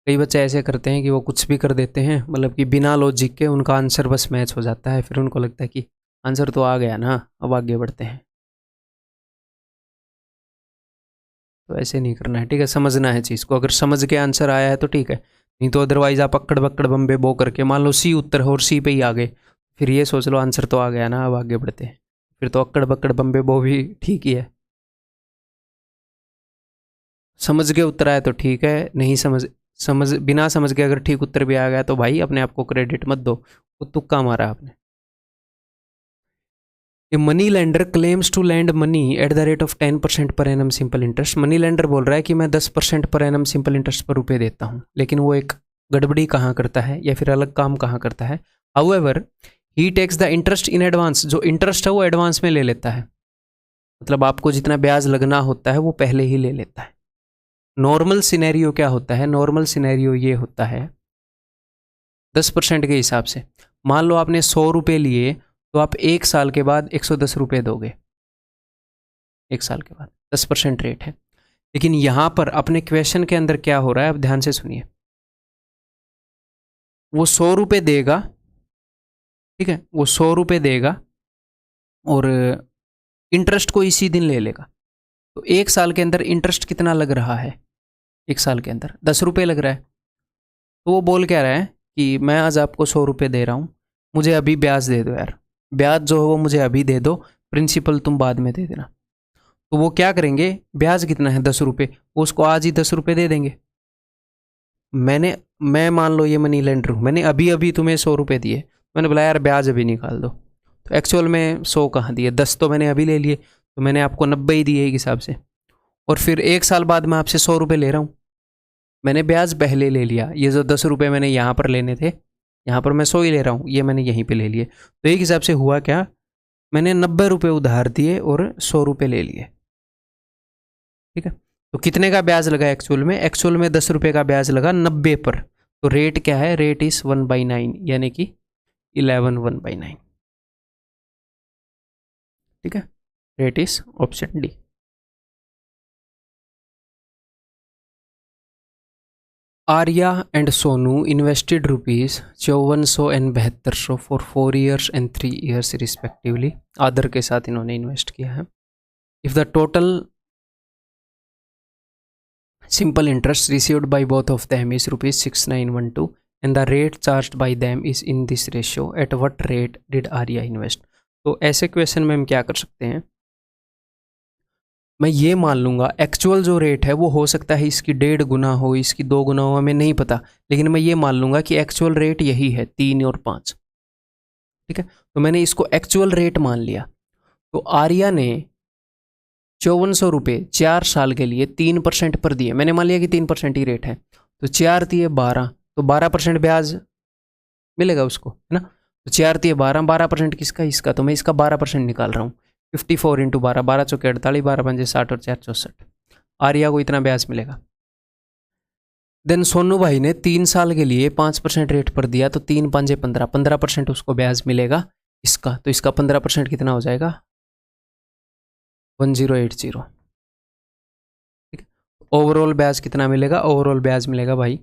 कई बच्चे ऐसे करते हैं कि वो कुछ भी कर देते हैं, मतलब कि बिना लॉजिक के उनका आंसर बस मैच हो जाता है, फिर उनको लगता है कि आंसर तो आ गया ना, अब आगे बढ़ते हैं। तो ऐसे नहीं करना है, ठीक है। समझना है चीज़ को, अगर समझ के आंसर आया है तो ठीक है, नहीं तो अदरवाइज आप अक्कड़ बक्कड़ बम्बे बो करके, मान लो सी उत्तर है और सी पे ही आ गए, फिर ये सोच लो आंसर तो आ गया ना, अब आगे बढ़ते हैं। फिर तो अक्कड़ बक्कड़ बम्बे बो भी ठीक ही है। समझ के उत्तर आया तो ठीक है, नहीं समझ बिना समझ के अगर ठीक उत्तर भी आ गया तो भाई अपने आप को क्रेडिट मत दो, वो तुक्का मारा आपने। A money lender claims to lend money at the rate of 10% per annum simple interest. Money lender बोल रहा है कि मैं 10% पर एनम सिंपल इंटरेस्ट पर रुपए देता हूँ, लेकिन वो एक गड़बड़ी कहाँ करता है या फिर अलग काम कहाँ करता है। However he takes the interest in advance, जो इंटरेस्ट है वो एडवांस में ले लेता है, मतलब आपको जितना ब्याज लगना होता है वो पहले ही ले लेता है। नॉर्मल सिनेरियो क्या होता है, नॉर्मल सिनेरियो ये होता है 10% के हिसाब से। मान लो आपने 100 रुपये लिए, तो आप 1 साल के बाद 110 रुपये दोगे, 1 साल के बाद 10% रेट है। लेकिन यहां पर अपने क्वेश्चन के अंदर क्या हो रहा है, अब ध्यान से सुनिए। वो 100 रुपये देगा, ठीक है, वो 100 रुपये देगा और इंटरेस्ट को इसी दिन ले लेगा। तो 1 साल के अंदर इंटरेस्ट कितना लग रहा है, 1 साल के अंदर 10 रुपये लग रहा है। तो वो बोल क्या रहा है कि मैं आज आपको 100 रुपये दे रहा हूँ, मुझे अभी ब्याज दे दो यार, ब्याज जो है वो मुझे अभी दे दो, प्रिंसिपल तुम बाद में दे देना। तो वो क्या करेंगे, ब्याज कितना है 10 रुपये, वो उसको आज ही 10 रुपये दे देंगे। मैं मान लो ये मनी लेंडर हूँ, मैंने अभी अभी तुम्हें 100 रुपये दिए, मैंने बोला यार ब्याज अभी निकाल दो, तो एक्चुअल में 100 कहाँ दिए, 10 तो मैंने अभी ले लिए, तो मैंने आपको 90 ही दिए एक हिसाब से। और फिर 1 साल बाद मैं आपसे 100 रुपये ले रहा हूँ, मैंने ब्याज पहले ले लिया, ये जो 10 रुपये मैंने यहाँ पर लेने थे, यहाँ पर मैं 100 ही ले रहा हूँ, ये मैंने यहीं पे ले लिए। तो एक हिसाब से हुआ क्या, मैंने 90 रुपये उधार दिए और 100 रुपये ले लिए, ठीक है। तो कितने का ब्याज लगा एक्चुअल में 10 रुपये का ब्याज लगा 90 पर। तो रेट क्या है, रेट इज 1/9, यानी कि 11 1/9, ठीक है। Rate is option D. Arya and Sonu invested ₹5472 for 4 years and 3 years respectively. आदर के साथ इन्होंने इन्वेस्ट किया है। If the total simple interest received by both of them is ₹6912 and the rate charged by them is in this ratio, at what rate did Arya invest? तो ऐसे क्वेश्चन में हम क्या कर सकते हैं, मैं ये मान लूँगा एक्चुअल जो रेट है वो हो सकता है इसकी 1.5 गुना हो, इसकी 2 गुना हो, हमें नहीं पता, लेकिन मैं ये मान लूँगा कि एक्चुअल रेट यही है 3 और 5, ठीक है। तो मैंने इसको एक्चुअल रेट मान लिया। तो आर्या ने 5400 रुपये 4 साल के लिए 3% पर दिए, मैंने मान लिया कि 3% ही रेट है, तो 4 दिए 12, तो 12% ब्याज मिलेगा उसको, है ना। तो 4 दिए 12, 12% किसका, इसका, तो मैं इसका 12% निकाल रहा हूँ। 54 इंटू 12, 12 चौके 48, 12 पंजे 60 और 4 64, आर्या को इतना ब्याज मिलेगा। देन सोनू भाई ने 3 साल के लिए 5% रेट पर दिया, तो 3 पंजे 15, 15% उसको ब्याज मिलेगा इसका, तो इसका 15% कितना हो जाएगा, 1080, ठीक है। ओवरऑल ब्याज कितना मिलेगा, ओवरऑल ब्याज मिलेगा भाई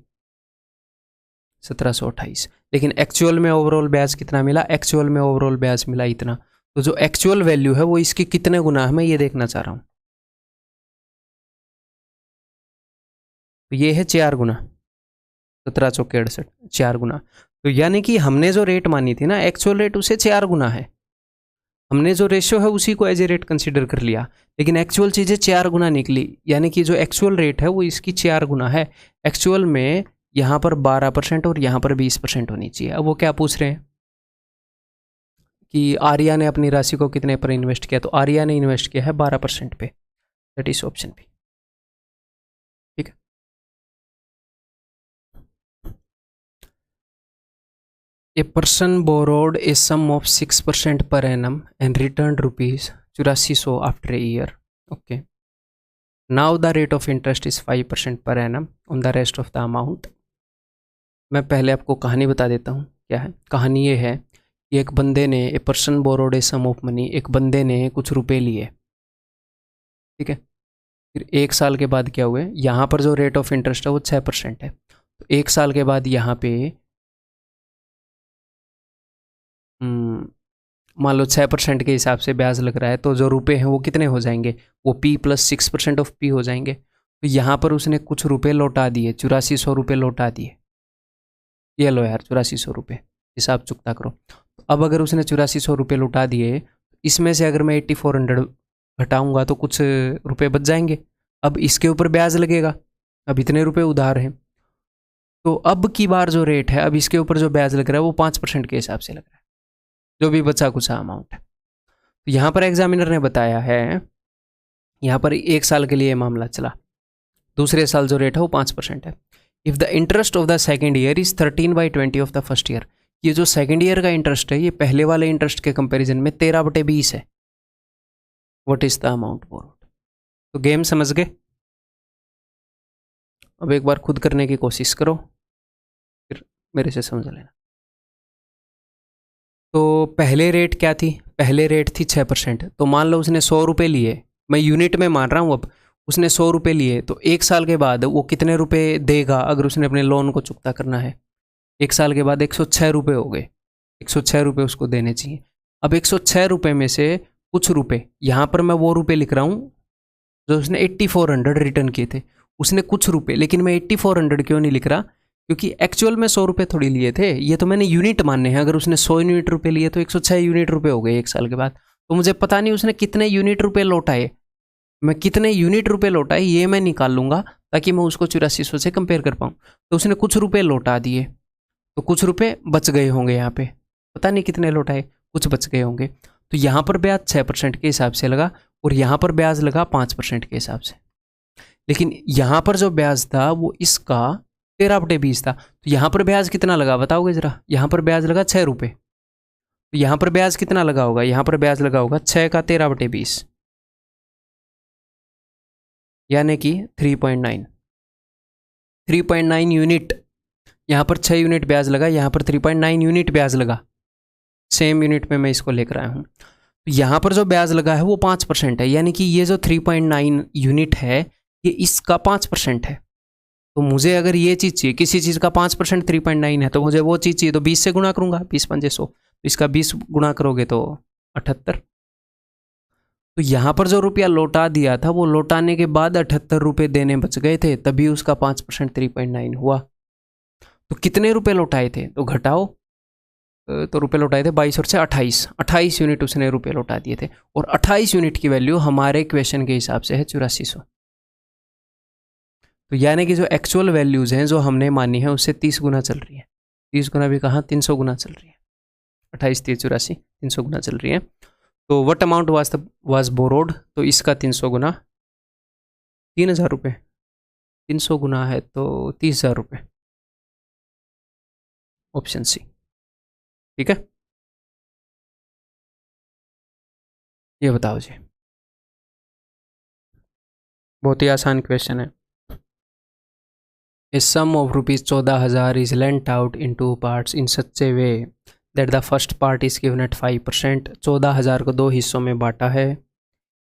1728। लेकिन एक्चुअल में ओवरऑल ब्याज कितना मिला, एक्चुअल में ओवरऑल ब्याज मिला इतना। तो जो एक्चुअल वैल्यू है वो इसकी कितने गुना है, मैं ये देखना चाह रहा हूँ। तो ये है 4 गुना, 17 चौके 68, 4 गुना। तो यानी कि हमने जो रेट मानी थी ना, एक्चुअल रेट उसे 4 गुना है। हमने जो रेशियो है उसी को एज ए रेट कंसिडर कर लिया, लेकिन एक्चुअल चीज़ें 4 गुना निकली। यानी कि जो एक्चुअल रेट है वो इसकी 4 गुना है। एक्चुअल में यहाँ पर 12% और यहाँ पर 20% होनी चाहिए। अब वो क्या पूछ रहे हैं कि आर्या ने अपनी राशि को कितने पर इन्वेस्ट किया, तो आर्या ने इन्वेस्ट किया है 12% पे। That is option B. ठीक है। A person borrowed a sum of 6% per annum and return rupees 8400 after a year. Okay, now the rate of interest is 5% per annum on the rest of the amount. मैं पहले आपको कहानी बता देता हूँ क्या है। कहानी ये है कि एक बंदे ने, a person borrowed a sum of money, एक बंदे ने कुछ रुपए लिए। ठीक है। फिर 1 साल के बाद क्या हुए, यहाँ पर जो रेट ऑफ इंटरेस्ट है वो 6% है। तो 1 साल के बाद यहाँ पे मान लो 6% के हिसाब से ब्याज लग रहा है, तो जो रुपए हैं वो कितने हो जाएंगे, वो P + 6% ऑफ P हो जाएंगे। तो यहाँ पर उसने कुछ रुपए लौटा दिए, 8400 रुपये लौटा दिए। ये लो यार 8400 रुपये, हिसाब चुकता करो। अब अगर उसने 8400 रुपये लौटा दिए, इसमें से अगर मैं 8400 घटाऊंगा तो कुछ रुपए बच जाएंगे। अब इसके ऊपर ब्याज लगेगा, अब इतने रुपए उधार हैं, तो अब की बार जो रेट है, अब इसके ऊपर जो ब्याज लग रहा है वो 5% के हिसाब से लग रहा है, जो भी बचा कुचा अमाउंट है। तो यहाँ पर एग्जामिनर ने बताया है, यहाँ पर 1 साल के लिए मामला चला, दूसरे साल जो रेट है वो 5% है। If the interest of the second year is 13/20 of the first year. ये जो सेकेंड ईयर का इंटरेस्ट है ये पहले वाले इंटरेस्ट के कंपेरिजन में 13/20 है। What is the amount borrowed. तो गेम समझ गए। अब एक बार खुद करने की कोशिश करो, फिर मेरे से समझ लेना। तो पहले रेट क्या थी, पहले रेट थी 6%। तो मान लो उसने 100 रुपये लिए, मैं यूनिट में मान रहा हूँ। अब उसने 100 रुपये लिए, तो 1 साल के बाद वो कितने रुपए देगा अगर उसने अपने लोन को चुकता करना है। 1 साल के बाद 106 रुपये हो गए, 106 रुपये उसको देने चाहिए। अब 106 रुपये में से कुछ रुपए, यहाँ पर मैं वो रुपए लिख रहा हूँ जो उसने 8400 रिटर्न किए थे, उसने कुछ रुपए, लेकिन मैं 8400 क्यों नहीं लिख रहा, क्योंकि एक्चुअल में 100 रुपये थोड़ी लिए थे, ये तो मैंने यूनिट मानने हैं। अगर उसने 100 यूनिट रुपए लिए तो 106 यूनिट रुपए हो गए 1 साल के बाद। तो मुझे पता नहीं उसने कितने यूनिट रुपए लौटाए, मैं कितने यूनिट रुपए लौटाए ये मैं निकाल लूँगा, ताकि मैं उसको 8400 से कंपेयर कर पाऊँ। तो उसने कुछ रुपए लौटा दिए, तो कुछ रुपए बच गए होंगे यहाँ पे, पता नहीं कितने लौटाए, कुछ बच गए होंगे। तो यहाँ पर ब्याज 6% के हिसाब से लगा और यहाँ पर ब्याज लगा 5% के हिसाब से। लेकिन यहाँ पर जो ब्याज था वो इसका 13/20 था। तो यहाँ पर ब्याज कितना लगा बताओगे जरा। यहाँ पर ब्याज लगा 6 रुपये, तो यहाँ पर ब्याज कितना लगा होगा, यहाँ पर ब्याज लगा होगा 6 का 13/20, यानी कि 3.9 यूनिट। यहाँ पर 6 यूनिट ब्याज लगा, यहाँ पर 3.9 यूनिट ब्याज लगा। सेम यूनिट में मैं इसको लेकर आया हूँ। तो यहाँ पर जो ब्याज लगा है वो 5% है, यानी कि ये जो 3.9 यूनिट है ये इसका 5% है। तो मुझे अगर ये चीज़ चाहिए, किसी चीज़ का 5% 3.9 है, तो मुझे वो चीज़ चाहिए, तो 20 से गुणा करूँगा, 20×5 = 100। तो इसका 20 गुणा करोगे तो 78। तो यहाँ पर जो रुपया लौटा दिया था वो लौटाने के बाद 78 रुपये देने बच गए थे, तभी उसका 5% 3.9 हुआ। तो कितने रुपए लौटाए थे, तो घटाओ, तो रुपए लौटाए थे 22 और से 28 यूनिट उसने रुपए लौटा दिए थे। और 28 यूनिट की वैल्यू हमारे क्वेश्चन के हिसाब से है 8400। तो यानी कि जो एक्चुअल वैल्यूज़ हैं जो हमने मानी है उससे 30 गुना चल रही है। 30 गुना भी कहाँ, 300 गुना चल रही है। 28 30 84 300 गुना चल रही है। तो वट अमाउंट वाज बोरोड, तो इसका 300 गुना 3000 रुपये, 300 गुना है तो 30,000 रुपये। Option C. ठीक है, ये बताओ जी। बहुत ही आसान क्वेश्चन है। A sum of ₹14,000 is lent out in 2 parts in such a way that the first part is given at 5%। 14,000 को 2 हिस्सों में बांटा है।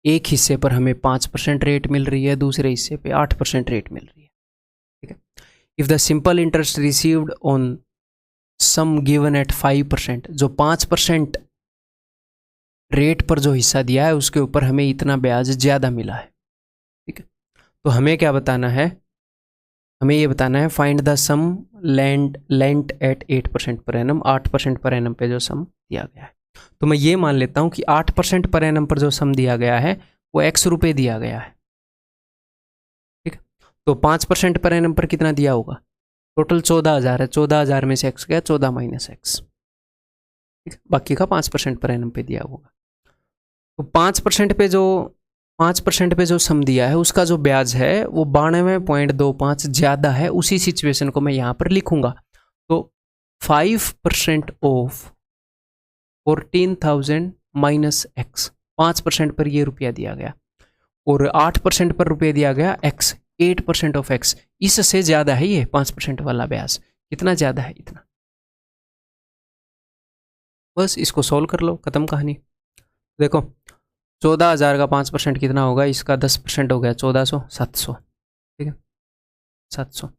एक हिस्से पर हमें 5% रेट मिल रही है, दूसरे हिस्से पे 8% रेट मिल रही है। ठीक है। If the simple interest received on sum given at 5%, जो 5% रेट पर जो हिस्सा दिया है उसके ऊपर हमें इतना ब्याज ज़्यादा मिला है। ठीक है। तो हमें क्या बताना है, हमें ये बताना है find the sum lent at 8% per annum, 8% per annum पे जो सम दिया गया है। तो मैं ये मान लेता हूँ कि 8% पर एनम पर जो सम दिया गया है वो x रुपये दिया गया है, ठीक है। तो 5% पर एनम पर कितना दिया होगा, टोटल 14,000 है, 14,000 में से x गया 14 माइनस एक्स, ठीक है, बाकी का 5% पर एनम पे दिया होगा। तो 5% पे जो सम दिया है उसका जो ब्याज है वो 92.25 ज़्यादा है, उसी सिचुएशन को मैं यहाँ पर लिखूंगा। तो 5% ऑफ 14,000 माइनस एक्स, 5% पर ये रुपया दिया गया और 8% पर रुपया दिया गया एक्स, 8% ऑफ एक्स, इससे ज़्यादा है ये 5% वाला ब्याज। कितना ज़्यादा है, इतना। बस इसको सॉल्व कर लो, खत्म कहानी। देखो 14,000 का 5% कितना होगा, इसका 10% हो गया 1400, 700, ठीक है, 700।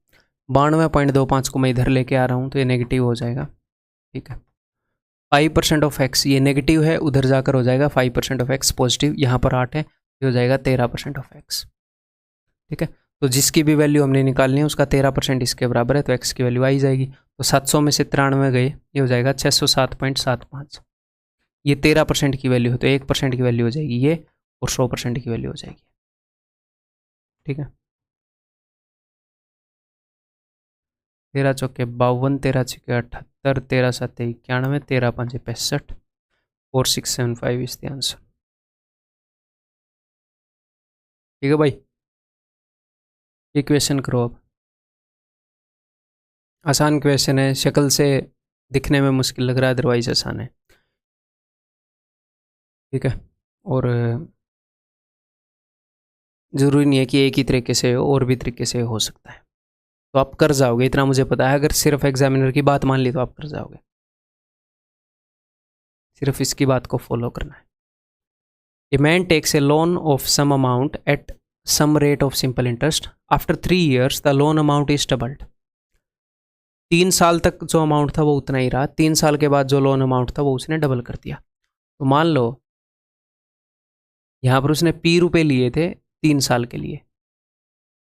92.25 को मैं इधर लेके आ रहा हूँ तो ये नेगेटिव हो जाएगा, ठीक है। 5% ऑफ एक्स ये नेगेटिव है, उधर जाकर हो जाएगा 5% ऑफ एक्स पॉजिटिव, यहाँ पर 8 है, ये हो जाएगा 13% ऑफ एक्स, ठीक है। तो जिसकी भी वैल्यू हमने निकालनी है उसका 13% इसके बराबर है, तो एक्स की वैल्यू आई जाएगी। तो 700 में से 93 गए, ये हो जाएगा 607.75। ये 13% की वैल्यू है, तो 1% की वैल्यू हो जाएगी ये, और 100% की वैल्यू हो जाएगी, ठीक है। 13 चौके 52, 13 छक्के 78, 13 सत्ते 91, 13 पंजे 65, 4675 इज द आंसर, ठीक है भाई। ये क्वेश्चन करो अब। आसान क्वेश्चन है, शक्ल से दिखने में मुश्किल लग रहा है, अदरवाइज आसान है, ठीक है। और ज़रूरी नहीं है कि एक ही तरीके से हो, और भी तरीके से हो सकता है। तो आप कर जाओगे, इतना मुझे पता है। अगर सिर्फ एग्जामिनर की बात मान ली तो आप कर जाओगे, सिर्फ इसकी बात को फॉलो करना है। A man takes a loan of some amount at some rate of simple interest, after 3 years the loan amount is doubled. 3 साल तक जो अमाउंट था वो उतना ही रहा, 3 साल के बाद जो लोन अमाउंट था वो उसने डबल कर दिया। तो मान लो यहाँ पर उसने पी रुपये लिए थे 3 साल के लिए,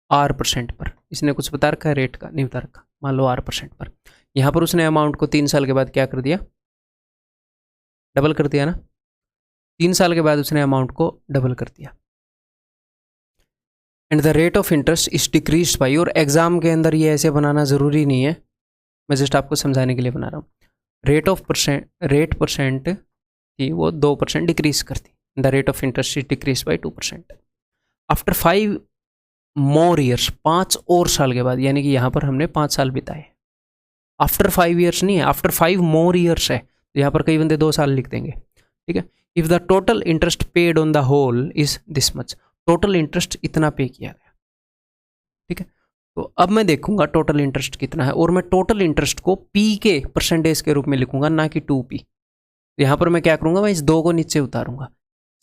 R% पर, इसने कुछ बता रखा है रेट का, नहीं बता रखा, मान लो R% पर। यहाँ पर उसने अमाउंट को 3 साल के बाद क्या कर दिया, डबल कर दिया ना। 3 साल के बाद उसने अमाउंट को डबल कर दिया। And the rate of interest is decrease by, और एग्जाम के अंदर ये ऐसे बनाना ज़रूरी नहीं है, मैं जस्ट आपको समझाने के लिए बना रहा हूँ। रेट परसेंट थी वो 2% डिक्रीज कर दी, the rate of interest is decrease by 2%। After 5 more years, 5 और साल के बाद, यानी कि यहाँ पर हमने 5 साल बिताए। आफ्टर 5 years नहीं है, आफ्टर 5 मोर ईयर्स है, तो यहाँ पर कई बंदे 2 साल लिख देंगे, ठीक है। If the total interest paid on the whole is this much, total interest इतना पे किया गया, ठीक है। तो अब मैं देखूंगा टोटल इंटरेस्ट कितना है, और मैं टोटल इंटरेस्ट को पी के परसेंटेज के रूप में लिखूंगा, ना कि 2p। यहाँ पर मैं क्या करूंगा, मैं इस 2 को नीचे उतारूंगा,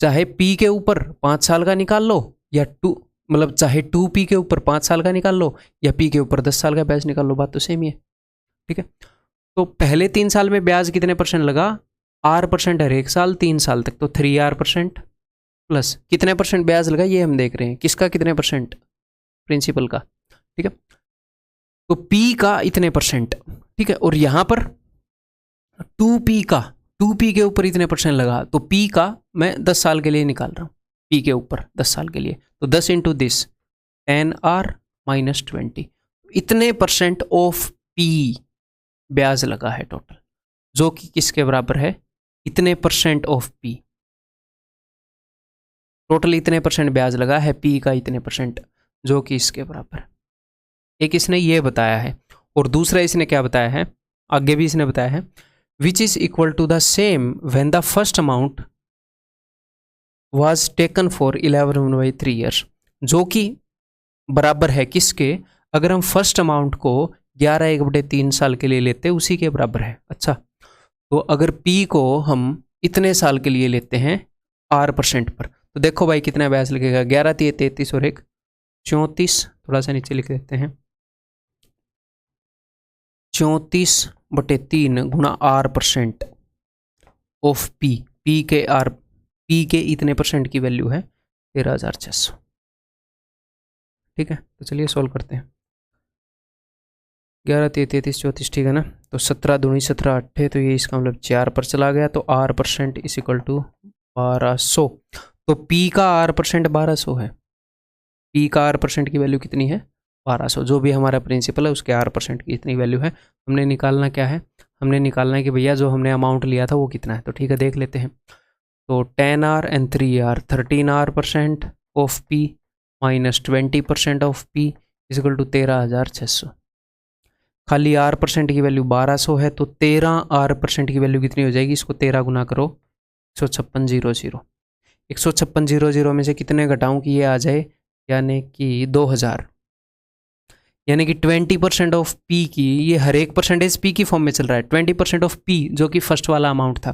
चाहे p के ऊपर 5 साल का निकाल लो, या 2 मतलब चाहे 2p के ऊपर 5 साल का निकाल लो, या p के ऊपर 10 साल का ब्याज निकाल लो, बात तो सेम ही है, ठीक है। तो पहले 3 साल में ब्याज कितने परसेंट लगा, R% हर एक साल 3 साल तक, तो 3R% प्लस कितने परसेंट ब्याज लगा ये हम देख रहे हैं, किसका कितने परसेंट, प्रिंसिपल का, ठीक है। तो P का इतने परसेंट, ठीक है, और यहां पर 2p का, 2p के ऊपर इतने परसेंट लगा, तो P का मैं 10 साल के लिए निकाल रहा हूं, P के ऊपर 10 साल के लिए, तो 10 इंटू दिस 10R माइनस 20, इतने परसेंट ऑफ P ब्याज लगा है टोटल, जो कि किसके बराबर है, इतने परसेंट ऑफ P। टोटल इतने परसेंट ब्याज लगा है, P का इतने परसेंट, जो कि इसके बराबर। एक इसने ये बताया है, और दूसरा इसने क्या बताया है, आगे भी इसने बताया है, which is equal to the same when the first amount was taken for 11/3 years, जो कि बराबर है किसके, अगर हम फर्स्ट अमाउंट को 11/3 साल के लिए लेते हैं उसी के बराबर है। अच्छा, तो अगर P को हम इतने साल के लिए लेते हैं R% पर, तो देखो भाई कितना ब्याज लगेगा, 11 3 33 और 1 34, थोड़ा सा नीचे लिख देते हैं, 34/3 गुणा R% ऑफ P, P के इतने परसेंट की वैल्यू है 13,600, ठीक है। तो चलिए सॉल्व करते हैं। 11 33 34 ठीक है ना। तो 17 दूनी 17 8 तो ये इसका मतलब 4 पर चला गया। तो R% इज इक्वल टू 1200। तो P का R% 1200 है। P का R% की वैल्यू कितनी है? 1200। जो भी हमारा प्रिंसिपल है उसके R% की इतनी वैल्यू है। हमने निकालना क्या है? हमने निकालना है कि भैया जो हमने अमाउंट लिया था वो कितना है। तो ठीक है, देख लेते हैं। तो 10R and 3R 13R% of P minus 20% of P is equal to 13,600। खाली R% की वैल्यू 1200 है, तो 13R% की वैल्यू कितनी हो जाएगी? इसको 13 गुना करो, 15600। 15600 में से कितने घटाऊं कि ये आ जाए, यानी कि 2000। यानी कि 20% ऑफ पी की, ये हर एक परसेंटेज पी की फॉर्म में चल रहा है। 20% ऑफ पी जो कि फर्स्ट वाला अमाउंट था,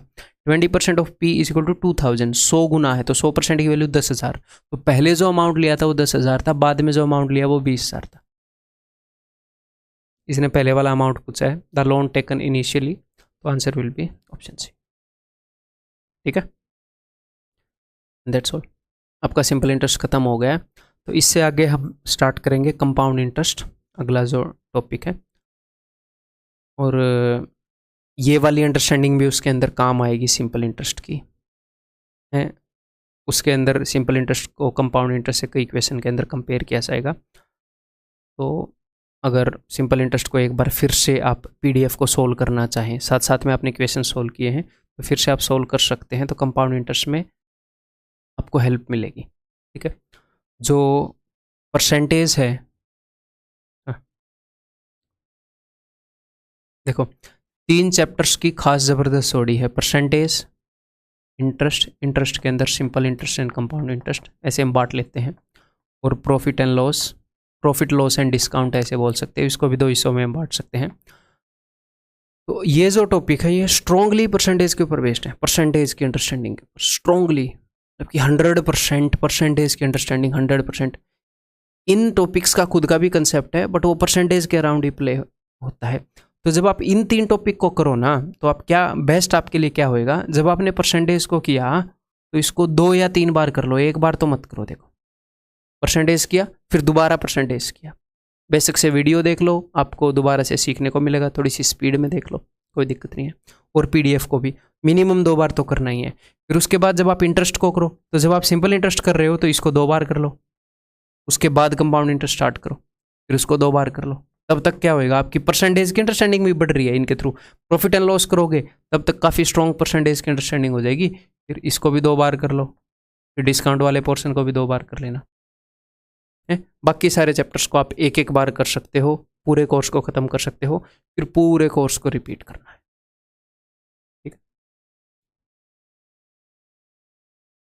20% of P is equal to 2000। 100 गुना है तो 100% की वैल्यू 10,000। तो पहले जो अमाउंट लिया था वो 10,000 था, बाद में जो अमाउंट लिया वो 20,000 था। इसने पहले वाला अमाउंट पूछा है, द लोन टेकन इनिशियली। तो answer will be option C. ठीक है, दैट्स ऑल। आपका सिंपल इंटरेस्ट खत्म हो गया। तो इससे आगे हम स्टार्ट करेंगे कंपाउंड इंटरेस्ट, अगला जो टॉपिक है। और ये वाली अंडरस्टैंडिंग भी उसके अंदर काम आएगी सिंपल इंटरेस्ट की है। उसके अंदर सिंपल इंटरेस्ट को कंपाउंड इंटरेस्ट से कई इक्वेशन के अंदर कंपेयर किया जाएगा। तो अगर सिंपल इंटरेस्ट को एक बार फिर से आप पीडीएफ को सोल्व करना चाहें, साथ साथ में आपने इक्वेशन सोल्व किए हैं तो फिर से आप सोल्व कर सकते हैं। तो कंपाउंड इंटरेस्ट में आपको हेल्प मिलेगी। ठीक है, जो परसेंटेज है, देखो 3 चैप्टर्स की खास ज़बरदस्त जोड़ी है, परसेंटेज, इंटरेस्ट, इंटरेस्ट के अंदर simple interest and compound interest, ऐसे हम बांट लेते हैं। और profit and loss, profit loss and discount ऐसे बोल सकते हैं, इसको भी 2 हिस्सों में हम बांट सकते हैं। तो ये जो टॉपिक है ये स्ट्रांगली परसेंटेज के ऊपर बेस्ड है, परसेंटेज की अंडरस्टैंडिंग के ऊपर स्ट्रांगली, जबकि 100% परसेंटेज की अंडरस्टैंडिंग 100%। इन टॉपिक्स का खुद का भी कंसेप्ट है, बट वो परसेंटेज के अराउंड ही प्ले होता है। तो जब आप इन 3 टॉपिक को करो ना, तो आप क्या बेस्ट आपके लिए क्या होएगा, जब आपने परसेंटेज को किया तो इसको 2 या 3 बार कर लो, एक बार तो मत करो। देखो परसेंटेज किया, फिर दोबारा परसेंटेज किया, बेसिक से वीडियो देख लो, आपको दोबारा से सीखने को मिलेगा, थोड़ी सी स्पीड में देख लो, कोई दिक्कत नहीं है। और पीडीएफ को भी मिनिमम 2 बार तो करना ही है। फिर उसके बाद जब आप इंटरेस्ट को करो, तो जब आप सिंपल इंटरेस्ट कर रहे हो तो इसको 2 बार कर लो, उसके बाद कंपाउंड इंटरेस्ट स्टार्ट करो, फिर उसको 2 बार कर लो। तब तक क्या होएगा, आपकी परसेंटेज की अंडरस्टैंडिंग भी बढ़ रही है इनके थ्रू। प्रॉफिट एंड लॉस करोगे तब तक काफ़ी स्ट्रॉन्ग परसेंटेज की अंडरस्टैंडिंग हो जाएगी। फिर इसको भी 2 बार कर लो, फिर डिस्काउंट वाले पोर्शन को भी 2 बार कर लेना है। बाकी सारे चैप्टर्स को आप एक एक बार कर सकते हो, पूरे कोर्स को ख़त्म कर सकते हो, फिर पूरे कोर्स को रिपीट करना है।